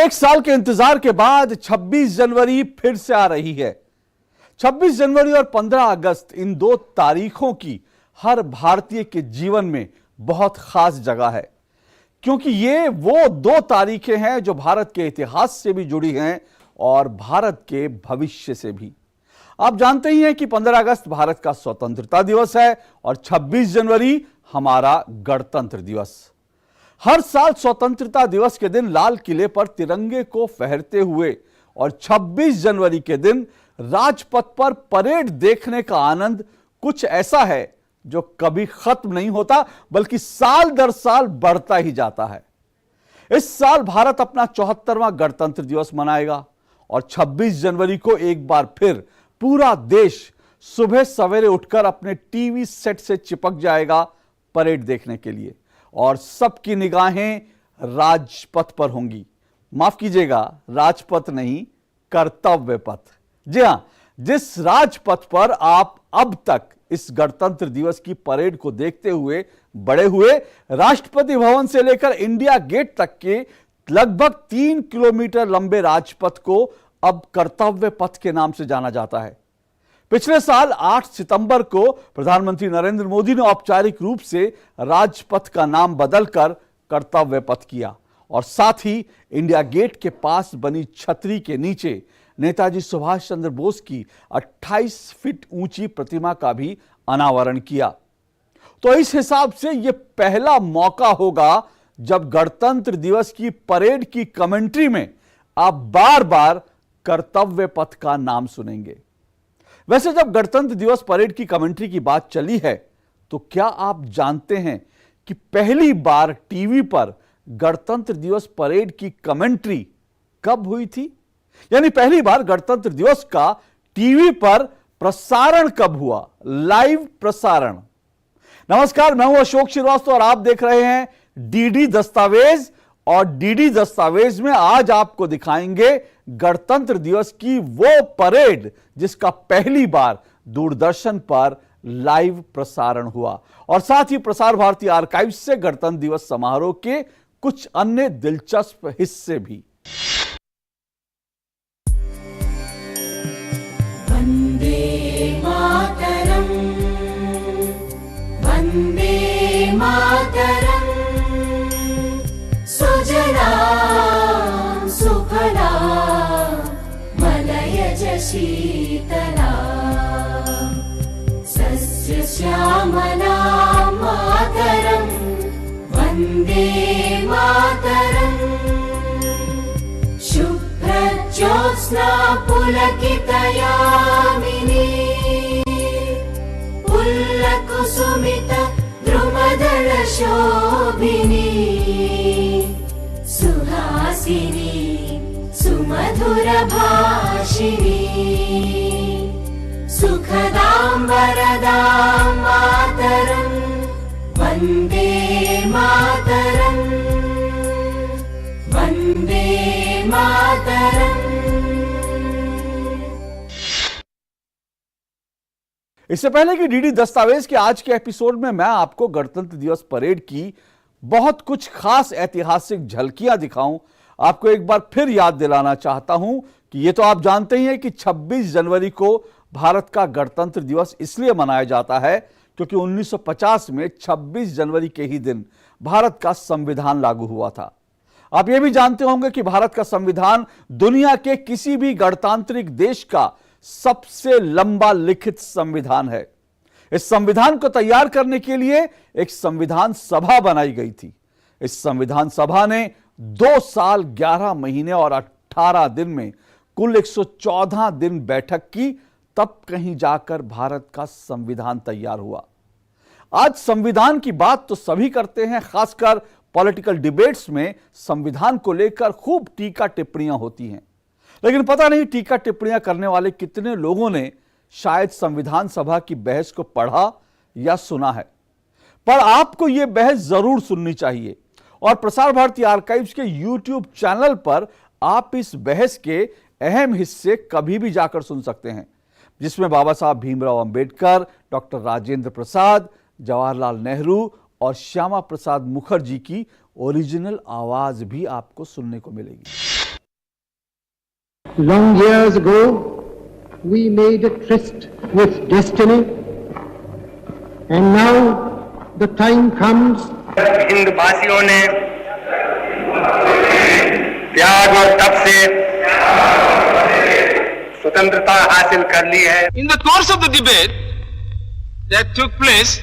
एक साल के इंतजार के बाद 26 जनवरी फिर से आ रही है। 26 जनवरी और 15 अगस्त इन दो तारीखों की हर भारतीय के जीवन में बहुत खास जगह है, क्योंकि ये वो दो तारीखें हैं जो भारत के इतिहास से भी जुड़ी हैं और भारत के भविष्य से भी। आप जानते ही हैं कि 15 अगस्त भारत का स्वतंत्रता दिवस है और 26 जनवरी हमारा गणतंत्र दिवस। हर साल स्वतंत्रता दिवस के दिन लाल किले पर तिरंगे को फहरते हुए और 26 जनवरी के दिन राजपथ पर परेड देखने का आनंद कुछ ऐसा है जो कभी खत्म नहीं होता, बल्कि साल दर साल बढ़ता ही जाता है। इस साल भारत अपना 74वां गणतंत्र दिवस मनाएगा और 26 जनवरी को एक बार फिर पूरा देश सुबह सवेरे उठकर अपने टीवी सेट से चिपक जाएगा परेड देखने के लिए और सबकी निगाहें राजपथ पर होंगी। माफ कीजिएगा, राजपथ नहीं, कर्तव्य पथ। जी हां, जिस राजपथ पर आप अब तक इस गणतंत्र दिवस की परेड को देखते हुए बड़े हुए, राष्ट्रपति भवन से लेकर इंडिया गेट तक के लगभग 3 किलोमीटर लंबे राजपथ को अब कर्तव्य पथ के नाम से जाना जाता है। पिछले साल 8 सितंबर को प्रधानमंत्री नरेंद्र मोदी ने औपचारिक रूप से राजपथ का नाम बदलकर कर्तव्य पथ किया और साथ ही इंडिया गेट के पास बनी छतरी के नीचे नेताजी सुभाष चंद्र बोस की 28 फीट ऊंची प्रतिमा का भी अनावरण किया। तो इस हिसाब से यह पहला मौका होगा जब गणतंत्र दिवस की परेड की कमेंट्री में आप बार बार कर्तव्य पथ का नाम सुनेंगे। वैसे जब गणतंत्र दिवस परेड की कमेंट्री की बात चली है, तो क्या आप जानते हैं कि पहली बार टीवी पर गणतंत्र दिवस परेड की कमेंट्री कब हुई थी? यानी पहली बार गणतंत्र दिवस का टीवी पर प्रसारण कब हुआ, लाइव प्रसारण। नमस्कार, मैं हूं अशोक श्रीवास्तव और आप देख रहे हैं डीडी दस्तावेज। और डीडी दस्तावेज में आज आपको दिखाएंगे गणतंत्र दिवस की वो परेड जिसका पहली बार दूरदर्शन पर लाइव प्रसारण हुआ और साथ ही प्रसार भारती आर्काइव से गणतंत्र दिवस समारोह के कुछ अन्य दिलचस्प हिस्से भी। वंदे मातरम, वंदे मातरम, सुजलां सुफलां मलयज शीतलां, सस्य श्यामलां मातरं वन्दे मातरम्। शुभ्रज्योत्स्ना पुलकितयामिनी, पुल्लकुसुमित द्रुमदलशोभिनी, सुहासिनी सुमधुरभाषिणी, सुखदां वरदां मातरं वन्दे मातरम्, वन्दे मातरम्। इससे पहले कि डीडी दस्तावेज के आज के एपिसोड में मैं आपको गणतंत्र दिवस परेड की बहुत कुछ खास ऐतिहासिक झलकियां दिखाऊं, आपको एक बार फिर याद दिलाना चाहता हूं कि ये तो आप जानते ही हैं कि 26 जनवरी को भारत का गणतंत्र दिवस इसलिए मनाया जाता है क्योंकि 1950 में 26 जनवरी के ही दिन भारत का संविधान लागू हुआ था। आप ये भी जानते होंगे कि भारत का संविधान दुनिया के किसी भी गणतांत्रिक देश का सबसे लंबा लिखित संविधान है। इस संविधान को तैयार करने के लिए एक संविधान सभा बनाई गई थी। इस संविधान सभा ने 2 साल 11 महीने और 18 दिन में कुल 114 दिन बैठक की, तब कहीं जाकर भारत का संविधान तैयार हुआ। आज संविधान की बात तो सभी करते हैं, खासकर पॉलिटिकल डिबेट्स में संविधान को लेकर खूब टीका टिप्पणियां होती हैं, लेकिन पता नहीं टीका टिप्पणियां करने वाले कितने लोगों ने शायद संविधान सभा की बहस को पढ़ा या सुना है। पर आपको यह बहस जरूर सुननी चाहिए और प्रसार भारती आर्काइव्स के YouTube चैनल पर आप इस बहस के अहम हिस्से कभी भी जाकर सुन सकते हैं, जिसमें बाबा साहब भीमराव अंबेडकर, डॉक्टर राजेंद्र प्रसाद, जवाहरलाल नेहरू और श्यामा प्रसाद मुखर्जी की ओरिजिनल आवाज भी आपको सुनने को मिलेगी। Long years ago, we made a tryst with destiny, and now the time comes. हिंदवासियों ने त्याग और तप से स्वतंत्रता हासिल कर ली है. In the course of the debate that took place,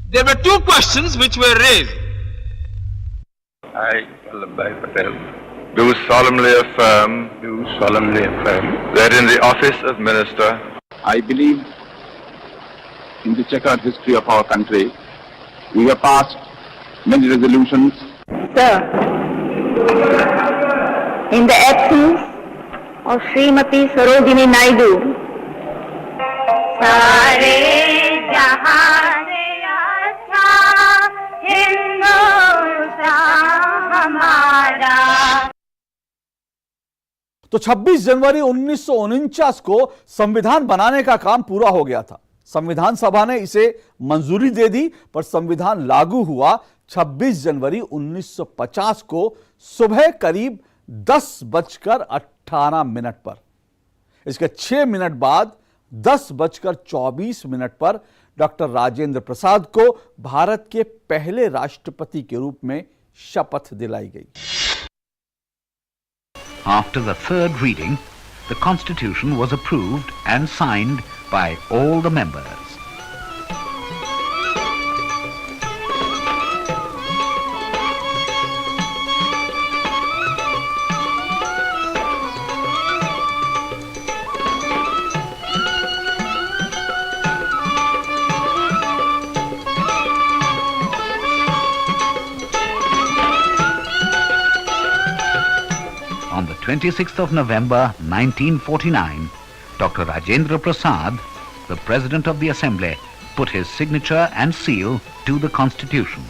there were two questions which were raised. I, Vallabhbhai Patel, do solemnly affirm that in the office of Minister, I believe in the checkered history of our country. We have passed many resolutions. Sir, in the absence of Srimati Sarojini Naidu, सारे जहां से अच्छा हिंदुस्तान हमारा। तो 26 जनवरी 1949 को संविधान बनाने का काम पूरा हो गया था। संविधान सभा ने इसे मंजूरी दे दी, पर संविधान लागू हुआ 26 जनवरी 1950 को सुबह करीब 10:18 पर। इसके 6 मिनट बाद 10:24 पर डॉक्टर राजेंद्र प्रसाद को भारत के पहले राष्ट्रपति के रूप में शपथ दिलाई गई। After the third reading, the Constitution was approved and signed by all the members. On the 26th of November 1949, Dr. Rajendra Prasad, the President of the Assembly, put his signature and seal to the Constitution.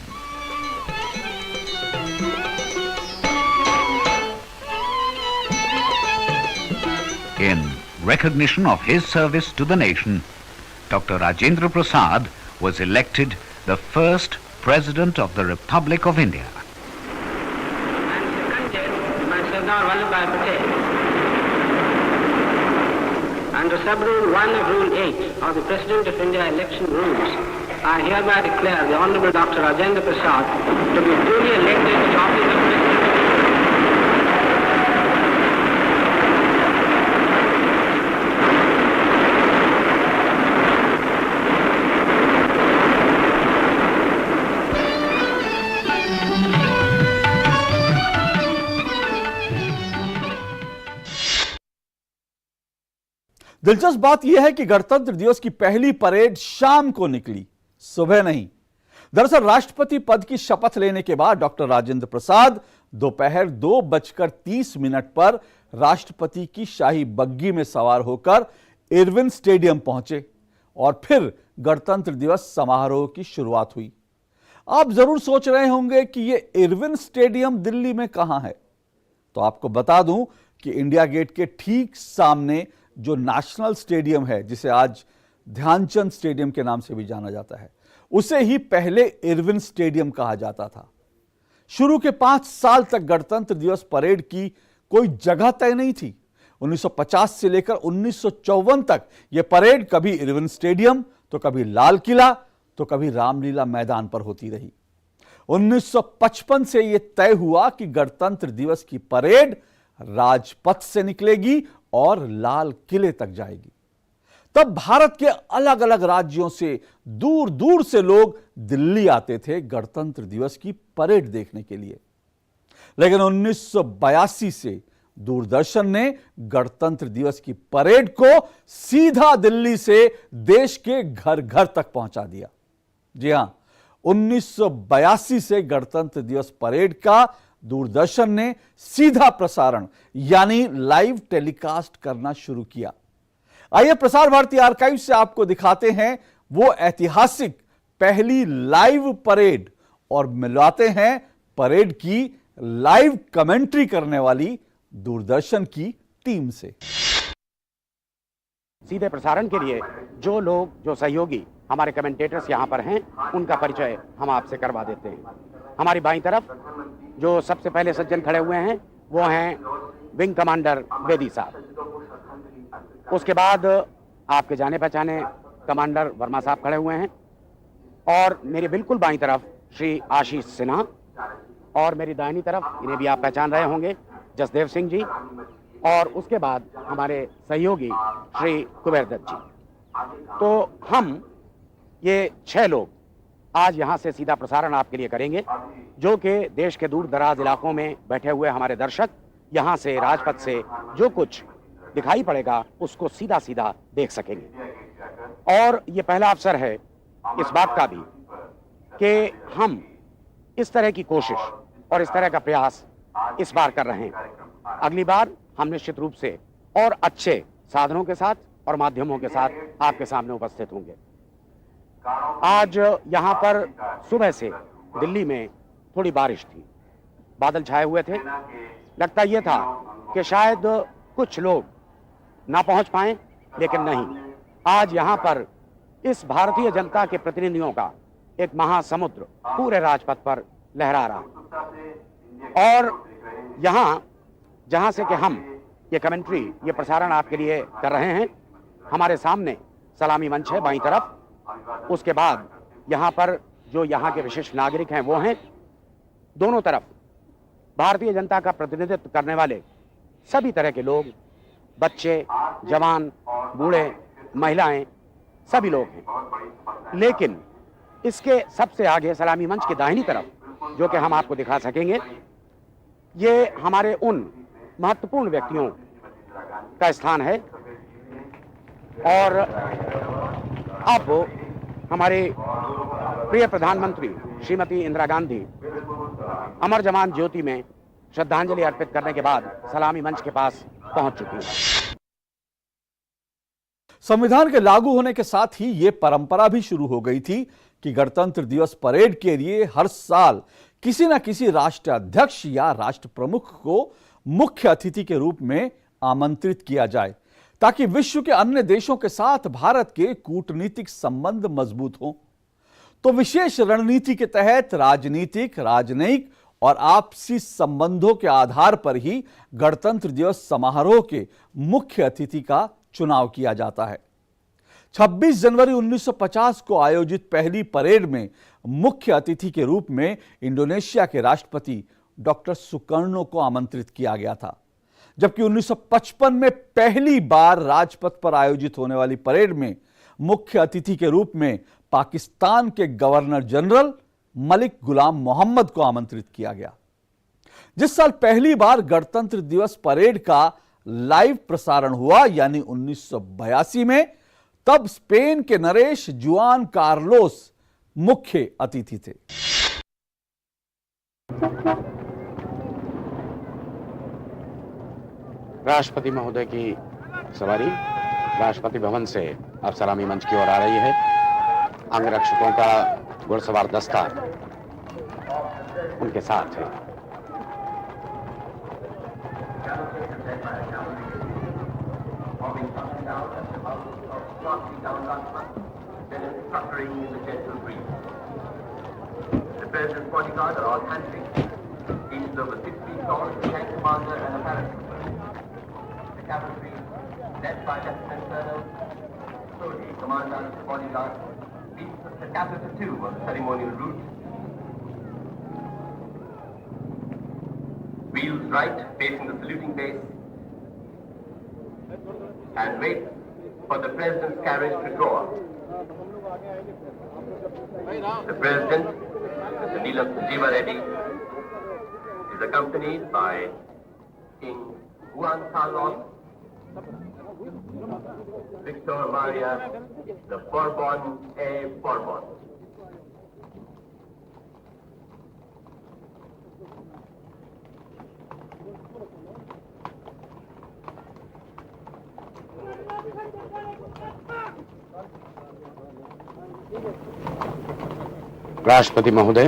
In recognition of his service to the nation, Dr. Rajendra Prasad was elected the first President of the Republic of India. Sardar Vallabhbhai Patel. Under Sub-Rule 1 of Rule 8 of the President of India election rules, I hereby declare the Honorable Dr. Rajendra Prasad to be duly elected to the office of President of India. दिलचस्प बात यह है कि गणतंत्र दिवस की पहली parade शाम को निकली, सुबह नहीं। दरअसल राष्ट्रपति पद की शपथ लेने के बाद डॉक्टर राजेंद्र प्रसाद दोपहर 2:30 पर राष्ट्रपति की शाही बग्गी में सवार होकर इरविन स्टेडियम पहुंचे और फिर गणतंत्र दिवस समारोह की शुरुआत हुई। आप जरूर सोच रहे होंगे कि यह इरविन स्टेडियम दिल्ली में कहां है, तो आपको बता दूं कि इंडिया गेट के ठीक सामने जो नेशनल स्टेडियम है, जिसे आज ध्यानचंद स्टेडियम के नाम से भी जाना जाता है, उसे ही पहले इरविन स्टेडियम कहा जाता था। शुरू के 5 साल तक गणतंत्र दिवस परेड की कोई जगह तय नहीं थी। 1950 से लेकर 1954 तक यह परेड कभी इरविन स्टेडियम, तो कभी लाल किला, तो कभी रामलीला मैदान पर होती रही। 1955 से यह तय हुआ कि गणतंत्र दिवस की परेड राजपथ से निकलेगी और लाल किले तक जाएगी। तब भारत के अलग अलग राज्यों से दूर दूर से लोग दिल्ली आते थे गणतंत्र दिवस की परेड देखने के लिए। लेकिन 1982 से दूरदर्शन ने गणतंत्र दिवस की परेड को सीधा दिल्ली से देश के घर घर तक पहुंचा दिया। जी हां, 1982 से गणतंत्र दिवस परेड का दूरदर्शन ने सीधा प्रसारण यानी लाइव टेलीकास्ट करना शुरू किया। आइए प्रसार भारती आर्काइव से आपको दिखाते हैं वो ऐतिहासिक पहली लाइव परेड और मिलवाते हैं परेड की लाइव कमेंट्री करने वाली दूरदर्शन की टीम से। सीधे प्रसारण के लिए जो सहयोगी हमारे कमेंटेटर्स यहाँ पर हैं, उनका परिचय हम आपसे करवा देते हैं। हमारी बाईं तरफ जो सबसे पहले सज्जन खड़े हुए हैं वो हैं विंग कमांडर बेदी साहब। उसके बाद आपके जाने पहचाने कमांडर वर्मा साहब खड़े हुए हैं और मेरी बिल्कुल बाईं तरफ श्री आशीष सिन्हा और मेरी दाहिनी तरफ, इन्हें भी आप पहचान रहे होंगे, जसदेव सिंह जी, और उसके बाद हमारे सहयोगी श्री कुबेर दत्त जी। तो हम ये 6 लोग आज यहाँ से सीधा प्रसारण आपके लिए करेंगे, जो कि देश के दूर दराज इलाकों में बैठे हुए हमारे दर्शक यहाँ से राजपथ से जो कुछ दिखाई पड़ेगा उसको सीधा सीधा देख सकेंगे। और ये पहला अवसर है इस बात का भी कि हम इस तरह की कोशिश और इस तरह का प्रयास इस बार कर रहे हैं। अगली बार हम निश्चित रूप से और अच्छे साधनों के साथ और माध्यमों के साथ आपके सामने उपस्थित होंगे। आज यहाँ पर सुबह से दिल्ली में थोड़ी बारिश थी, बादल छाए हुए थे। लगता यह था कि शायद कुछ लोग ना पहुंच पाए, लेकिन नहीं, आज यहाँ पर इस भारतीय जनता के प्रतिनिधियों का एक महासमुद्र पूरे राजपथ पर लहरा रहा। और यहाँ जहाँ से कि हम ये कमेंट्री, ये प्रसारण आपके लिए कर रहे हैं, हमारे सामने सलामी मंच है बाईं तरफ। उसके बाद यहाँ पर जो यहाँ के विशिष्ट नागरिक हैं वो हैं। दोनों तरफ भारतीय जनता का प्रतिनिधित्व करने वाले सभी तरह के लोग, बच्चे, जवान, बूढ़े, महिलाएं, सभी लोग हैं। लेकिन इसके सबसे आगे सलामी मंच की दाहिनी तरफ, जो कि हम आपको दिखा सकेंगे, ये हमारे उन महत्वपूर्ण व्यक्तियों का स्थान है। और अब हमारे प्रिय प्रधानमंत्री श्रीमती इंदिरा गांधी अमर जवान ज्योति में श्रद्धांजलि अर्पित करने के बाद सलामी मंच के पास पहुंच चुकी है। संविधान के लागू होने के साथ ही यह परंपरा भी शुरू हो गई थी कि गणतंत्र दिवस परेड के लिए हर साल किसी न किसी राष्ट्र अध्यक्ष या राष्ट्र प्रमुख को मुख्य अतिथि के रूप में आमंत्रित किया जाए, ताकि विश्व के अन्य देशों के साथ भारत के कूटनीतिक संबंध मजबूत हों। तो विशेष रणनीति के तहत राजनीतिक, राजनयिक और आपसी संबंधों के आधार पर ही गणतंत्र दिवस समारोह के मुख्य अतिथि का चुनाव किया जाता है। 26 जनवरी 1950 को आयोजित पहली परेड में मुख्य अतिथि के रूप में इंडोनेशिया के राष्ट्रपति डॉक्टर सुकर्णो को आमंत्रित किया गया था, जबकि 1955 में पहली बार राजपथ पर आयोजित होने वाली परेड में मुख्य अतिथि के रूप में पाकिस्तान के गवर्नर जनरल मलिक गुलाम मोहम्मद को आमंत्रित किया गया। जिस साल पहली बार गणतंत्र दिवस परेड का लाइव प्रसारण हुआ, यानी 1982 में, तब स्पेन के नरेश जुआन कार्लोस मुख्य अतिथि थे। राष्ट्रपति महोदय की सवारी राष्ट्रपति भवन से अब सलामी मंच की ओर आ रही है। अंगरक्षकों का घुड़सवार दस्ता उनके साथ है। The President's bodyguard are all handpicked, each over 6 feet tall, the tank commander and a paratrooper. The cavalry, led by Lieutenant Colonel Sodi, Commandant of the bodyguard, leads the staccato too on the ceremonial route. Wheels right, facing the saluting base, and wait for the President's carriage to draw up. The President, Mr. Neelam Sanjeeva Reddy, is accompanied by King Juan Carlos, Victor Maria, the Bourbon A. Bourbon. राष्ट्रपति महोदय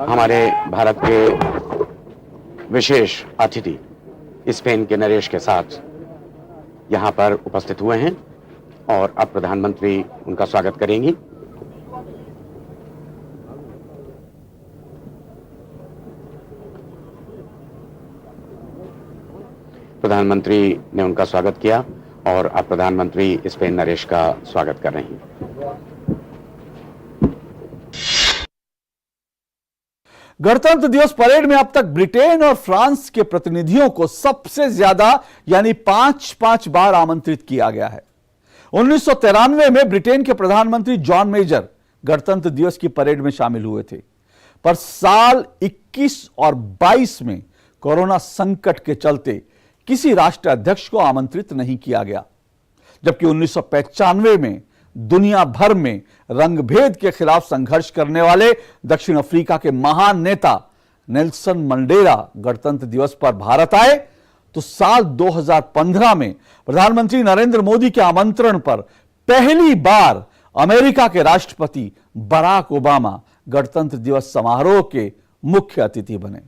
हमारे भारत के विशेष अतिथि Spain के नरेश के साथ यहाँ पर उपस्थित हुए हैं और अब प्रधानमंत्री उनका स्वागत करेंगी। प्रधानमंत्री ने उनका स्वागत किया और अब प्रधानमंत्री इस पे नरेश का स्वागत कर रही हैं। गणतंत्र दिवस परेड में अब तक ब्रिटेन और फ्रांस के प्रतिनिधियों को सबसे ज्यादा यानी 5 बार आमंत्रित किया गया है। 1993 में ब्रिटेन के प्रधानमंत्री जॉन मेजर गणतंत्र दिवस की परेड में शामिल हुए थे, पर साल 21 और 22 में कोरोना संकट के चलते किसी राष्ट्राध्यक्ष को आमंत्रित नहीं किया गया, जबकि 1995 में दुनिया भर में रंगभेद के खिलाफ संघर्ष करने वाले दक्षिण अफ्रीका के महान नेता नेल्सन मंडेला गणतंत्र दिवस पर भारत आए, तो साल 2015 में प्रधानमंत्री नरेंद्र मोदी के आमंत्रण पर पहली बार अमेरिका के राष्ट्रपति बराक ओबामा गणतंत्र दिवस समारोह के मुख्य अतिथि बने।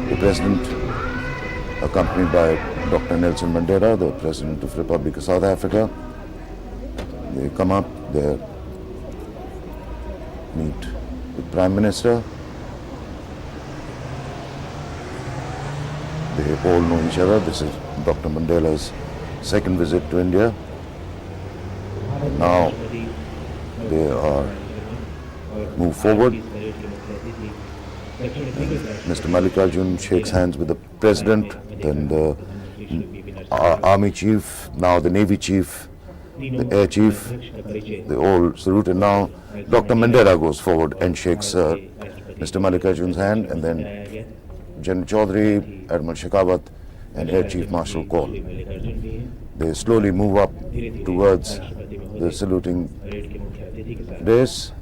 The President, accompanied by Dr. Nelson Mandela, the President of the Republic of South Africa, they come up, they meet the Prime Minister. They all know each other. This is Dr. Mandela's second visit to India. Now they are move forward. Mr. Mallikarjun shakes hands with the President, then the Army Chief, now the Navy Chief, the Air Chief. They all salute, and now Dr. Mandela goes forward and shakes Mr. Mallikarjun's hand, and then General Chaudhary, Admiral Shekhawat, and Air Chief Marshal Kaul. They slowly move up towards the saluting dais.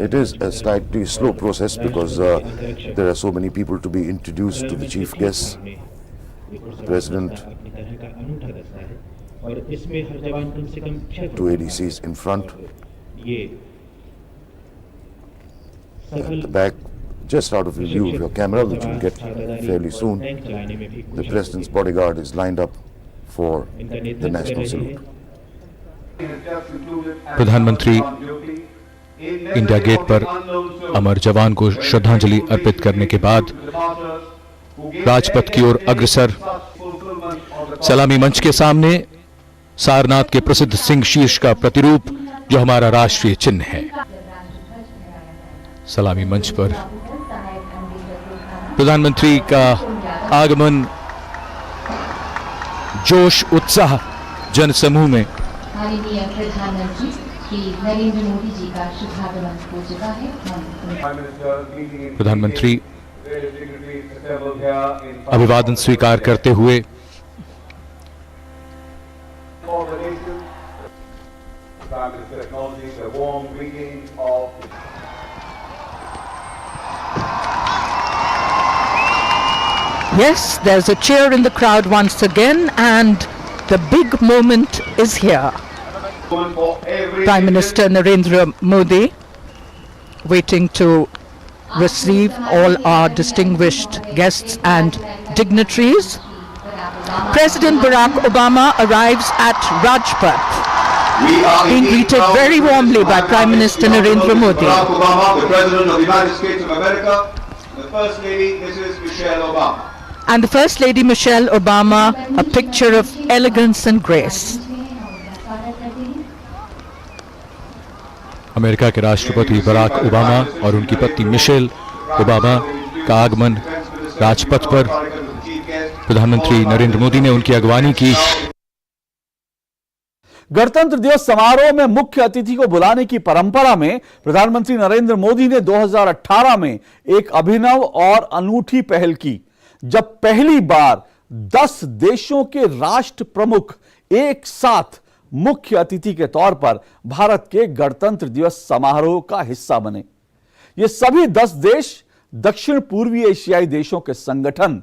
It is a slightly slow process because there are so many people to be introduced to the chief guests. President, two ADCs in front. At the back, just out of the view of your camera, which will get fairly soon, the President's bodyguard is lined up for the national salute. प्रधानमंत्री India gate पर अमर जवान को श्रद्धांजलि अर्पित करने के बाद राजपथ की ओर अग्रसर। सलामी मंच के सामने सारनाथ के प्रसिद्ध सिंह शीर्ष का प्रतिरूप, जो हमारा राष्ट्रीय चिन्ह है। सलामी मंच पर प्रधानमंत्री का आगमन जोश उत्साह जनसमूह में। माननीय प्रधानमंत्री श्री नरेंद्र मोदी जी का शुभागमन हो चुका है। प्रधानमंत्री अभिवादन स्वीकार करते हुए Yes, there's a cheer in the crowd once again, and the big moment is here. Prime Minister Narendra Modi waiting to receive all our distinguished guests and dignitaries. President Barack Obama arrives at Rajpath, being greeted very warmly by Prime Minister Narendra Modi. Barack Obama, the President of the United States of America, the First Lady, Mrs. Michelle Obama. And the First Lady Michelle Obama, a picture of elegance and grace. America के राष्ट्रपति Barack Obama और उनकी पत्नी Michelle Obama का आगमन राजपथ पर। प्रधानमंत्री नरेंद्र मोदी ने उनकी अगवानी की। गणतंत्र दिवस समारोह में मुख्य अतिथि को बुलाने की परंपरा में प्रधानमंत्री नरेंद्र मोदी ने 2018 में एक अभिनव और अनूठी पहल की, जब पहली बार 10 देशों के राष्ट्र प्रमुख एक साथ मुख्य अतिथि के तौर पर भारत के गणतंत्र दिवस समारोह का हिस्सा बने। ये सभी 10 देश दक्षिण पूर्वी एशियाई देशों के संगठन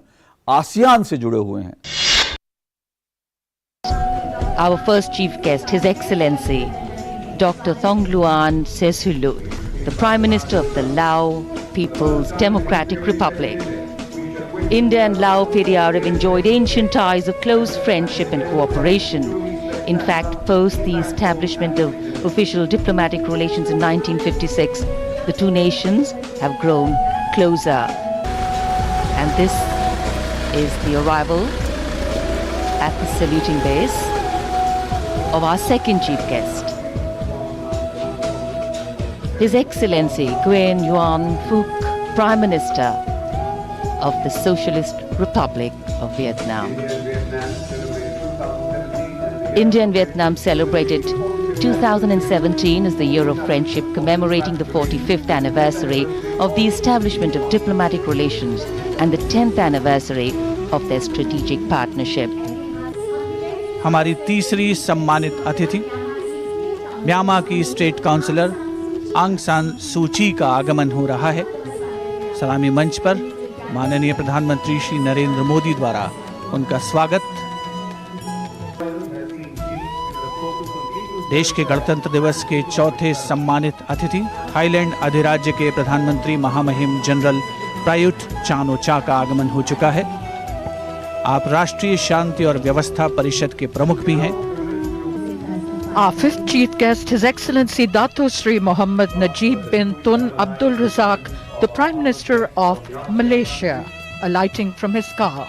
आसियान से जुड़े हुए हैं। Our first chief guest, His Excellency Dr. Thongloun Sisulut, the Prime Minister of the Lao People's Democratic Republic. India and Lao PDR have enjoyed ancient ties of close friendship and cooperation. In fact, post the establishment of official diplomatic relations in 1956, the two nations have grown closer. And this is the arrival at the saluting base of our second chief guest, His Excellency Nguyen Xuan Phuc, Prime Minister of the Socialist Republic of Vietnam. India and Vietnam celebrated 2017 as the Year of Friendship, commemorating the 45th anniversary of the establishment of diplomatic relations and the 10th anniversary of their strategic partnership. हमारी तीसरी सम्मानित अतिथि Myanmar की state councillor आंग सान सू की का आगमन हो रहा है। सलामी मंच पर माननीय प्रधानमंत्री श्री नरेंद्र मोदी द्वारा उनका स्वागत। देश के गणतंत्र दिवस के चौथे सम्मानित अतिथि थाईलैंड अधिराज्य के प्रधानमंत्री महामहिम जनरल प्रायुत चान-ओ-चा का आगमन हो चुका है। आप राष्ट्रीय शांति और व्यवस्था परिषद के प्रमुख भी हैं। Our fifth chief guest, His Excellency Dato Sri Mohammed Najib bin Tun Abdul Razak, the Prime Minister of Malaysia, alighting from his car.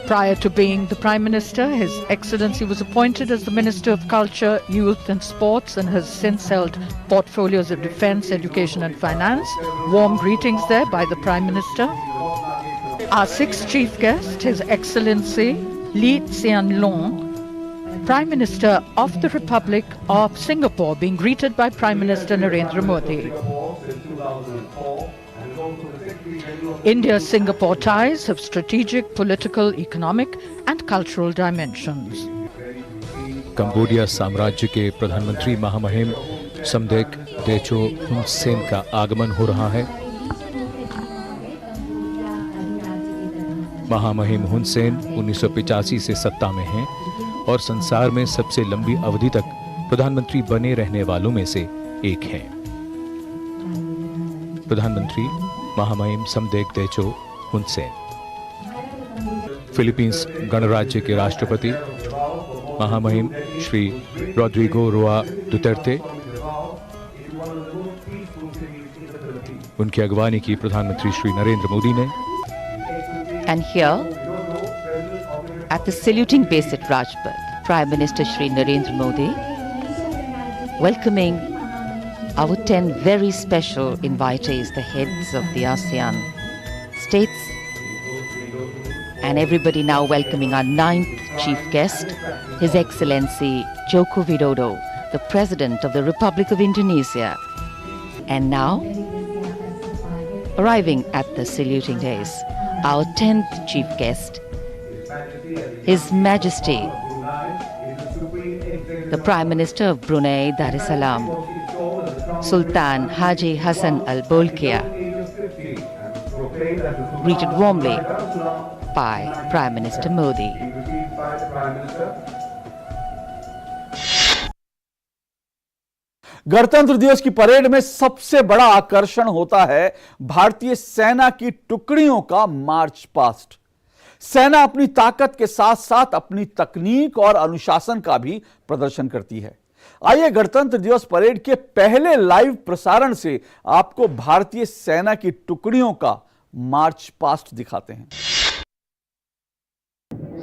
Prior to being the Prime Minister, His Excellency was appointed as the Minister of Culture, Youth and Sports and has since held portfolios of Defence, Education and Finance. Warm greetings there by the Prime Minister. Our sixth chief guest, His Excellency Lee Hsien Loong, Prime Minister of the Republic of Singapore, being greeted by Prime Minister Narendra Modi. India-Singapore ties have strategic, political, economic and cultural dimensions. Cambodia साम्राज्य के प्रधानमंत्री महामहिम समदेक तेचो हुन सेन का आगमन हो रहा है। महामहिम हुन सेन 1985 से सत्ता में हैं और संसार में सबसे लंबी अवधि तक प्रधानमंत्री बने रहने वालों में से एक हैं। प्रधानमंत्री महामहिम समदेक तेचो हुन सेन। फिलीपींस गणराज्य के राष्ट्रपति महामहिम श्री रोड्रिगो रोआ दुतेर्ते, उनकी अगवानी की प्रधानमंत्री श्री नरेंद्र मोदी ने। And here, at the saluting base at Rajpath, Prime Minister Shri Narendra Modi welcoming our 10 very special invitees, the heads of the ASEAN states, and everybody now welcoming our 9th chief guest, His Excellency Joko Widodo, the President of the Republic of Indonesia. And now, arriving at the saluting days, our 10th chief guest, His Majesty, the Prime Minister of Brunei Darussalam, Sultan Haji Hassan Al Bolkiah, greeted warmly by Prime Minister Modi. गणतंत्र दिवस की parade में सबसे बड़ा आकर्षण होता है भारतीय सेना की टुकड़ियों का मार्च पास्ट। सेना अपनी ताकत के साथ साथ अपनी तकनीक और अनुशासन का भी प्रदर्शन करती है। आइए गणतंत्र दिवस परेड के पहले लाइव प्रसारण से आपको भारतीय सेना की टुकड़ियों का मार्च पास्ट दिखाते हैं।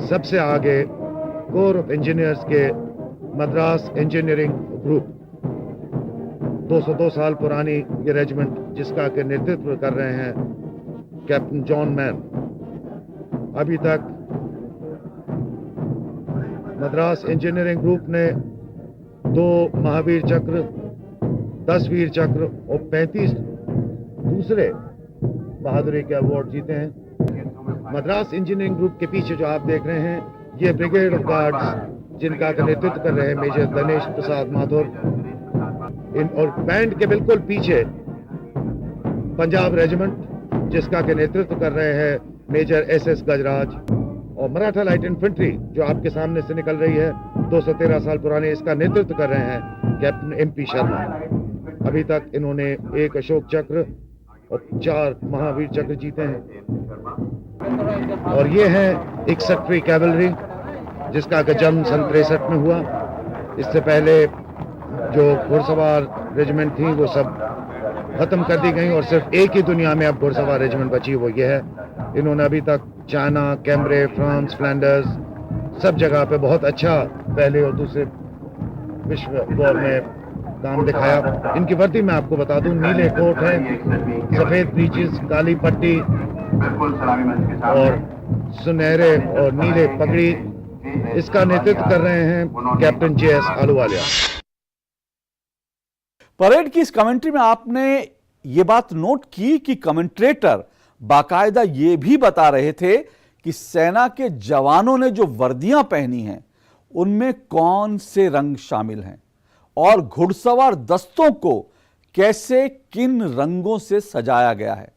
सबसे आगे कोर ऑफ इंजीनियर्स के मद्रास इंजीनियरिंग ग्रुप, 202 साल पुरानी ये रेजिमेंट जिसका के नेतृत्व कर रहे हैं कैप्टन जॉन मैन। अभी तक मद्रास इंजीनियरिंग ग्रुप ने 2 महावीर चक्र, 10 वीर चक्र और 35 दूसरे बहादुरी के अवार्ड जीते हैं। मद्रास इंजीनियरिंग ग्रुप के पीछे जो आप देख रहे हैं ये ब्रिगेड ऑफ गार्ड्स जिनका नेतृत्व कर रहे हैं मेजर दिनेश प्रसाद माथुर। और बैंड के बिल्कुल पीछे पंजाब रेजिमेंट जिसका के नेतृत्व कर रहे हैं मेजर SS गजराज। और मराठा लाइट इन्फेंट्री जो आपके सामने से निकल रही है 213 साल पुराने, इसका नेतृत्व कर रहे हैं कैप्टन MP शर्मा। अभी तक इन्होंने 1 अशोक चक्र और 4 महावीर चक्र जीते हैं। और ये है 61वीं कैवलरी जिसका जन्म सन 63 में हुआ। इससे पहले जो घुड़सवार रेजिमेंट थी वो सब खत्म कर दी गई और सिर्फ एक ही दुनिया में अब घुड़सवार रेजिमेंट बची, वो ये है। इन्होंने अभी तक चाइना, कैम्ब्रे, फ्रांस, फ्लैंडर्स सब जगह पे बहुत अच्छा पहले और दूसरे विश्व वॉर में काम दिखाया। इनकी वर्दी मैं आपको बता दूं, नीले कोट है, सफेद ब्रीचेस, काली पट्टी और सुनहरे और नीले पगड़ी। इसका नेतृत्व कर रहे हैं कैप्टन JS आलूवालिया। परेड की इस कमेंट्री में आपने ये बात नोट की कि कमेंट्रेटर बाकायदा ये भी बता रहे थे कि सेना के जवानों ने जो वर्दियां पहनी हैं उनमें कौन से रंग शामिल हैं और घुड़सवार दस्तों को कैसे किन रंगों से सजाया गया है।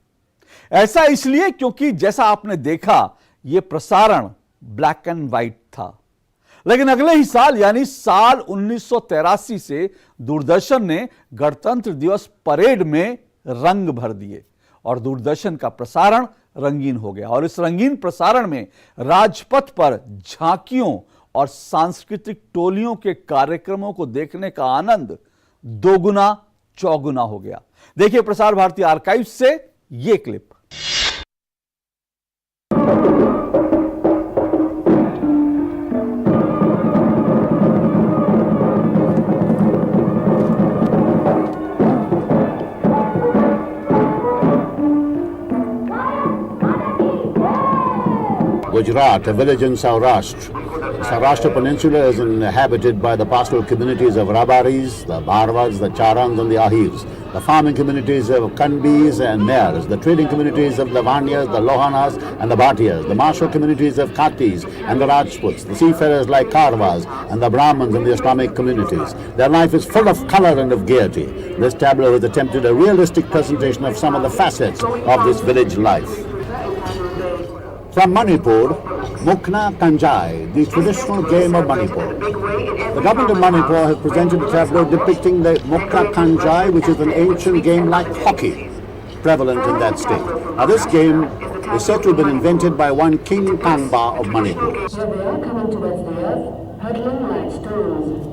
ऐसा इसलिए क्योंकि जैसा आपने देखा यह प्रसारण ब्लैक एंड व्हाइट था, लेकिन अगले ही साल यानी साल 1983 से दूरदर्शन ने गणतंत्र दिवस परेड में रंग भर दिए और दूरदर्शन का प्रसारण रंगीन हो गया। और इस रंगीन प्रसारण में राजपथ पर झांकियों और सांस्कृतिक टोलियों के कार्यक्रमों को देखने का आनंद दोगुना चौगुना हो गया। देखिए प्रसार भारती आर्काइव से ये clip. Gujarat, a village in Saurashtra. Saurashtra Peninsula is inhabited by the pastoral communities of Rabaris, the Bharvas, the Charans and the Ahirs, the farming communities of Kanbis and Mayars, the trading communities of the Vanyas, the Lohanas and the Bhatiyas, the martial communities of Khatis and the Rajputs, the seafarers like Karwas and the Brahmins and the Islamic communities. Their life is full of color and of gaiety. This tableau has attempted a realistic presentation of some of the facets of this village life. From Manipur, Mukna Kanjai, the traditional game of Manipur. The government of Manipur has presented a tableau depicting the Mukna Kanjai, which is an ancient game like hockey, prevalent in that state. Now this game is said to have been invented by one King Kanba of Manipur. So they are coming towards the earth, hurtling like stones.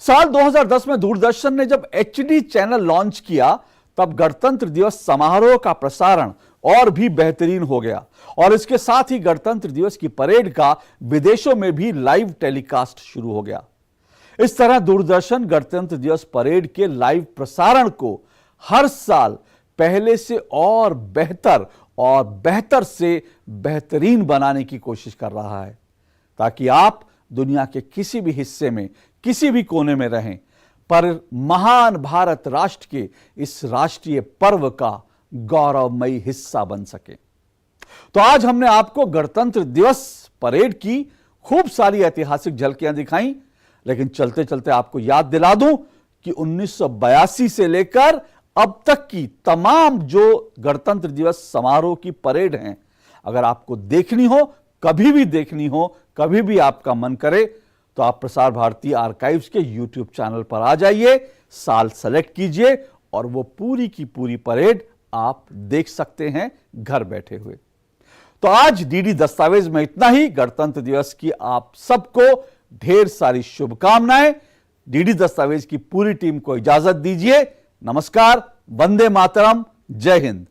साल 2010 में दूरदर्शन ने जब HD channel launch किया तब गणतंत्र दिवस समारोह का प्रसारण और भी बेहतरीन हो गया और इसके साथ ही गणतंत्र दिवस की परेड का विदेशों में भी लाइव टेलीकास्ट शुरू हो गया। इस तरह दूरदर्शन गणतंत्र दिवस परेड के लाइव प्रसारण को हर साल पहले से और बेहतर से बेहतरीन बनाने की कोशिश कर रहा है ताकि आप दुनिया के किसी भी हिस्से में किसी भी कोने में रहें पर महान भारत राष्ट्र के इस राष्ट्रीय पर्व का गौरवमयी हिस्सा बन सके। तो आज हमने आपको गणतंत्र दिवस परेड की खूब सारी ऐतिहासिक झलकियां दिखाई, लेकिन चलते चलते आपको याद दिला दूं कि 1982 से लेकर अब तक की तमाम जो गणतंत्र दिवस समारोह की परेड हैं, अगर आपको देखनी हो, कभी भी देखनी हो, कभी भी आपका मन करे तो आप प्रसार भारती आर्काइव्स के YouTube चैनल पर आ जाइए, साल सेलेक्ट कीजिए और वो पूरी की पूरी परेड आप देख सकते हैं घर बैठे हुए। तो आज डीडी दस्तावेज में इतना ही। गणतंत्र दिवस की आप सबको ढेर सारी शुभकामनाएं। डीडी दस्तावेज की पूरी टीम को इजाजत दीजिए। नमस्कार, वंदे मातरम, जय हिंद।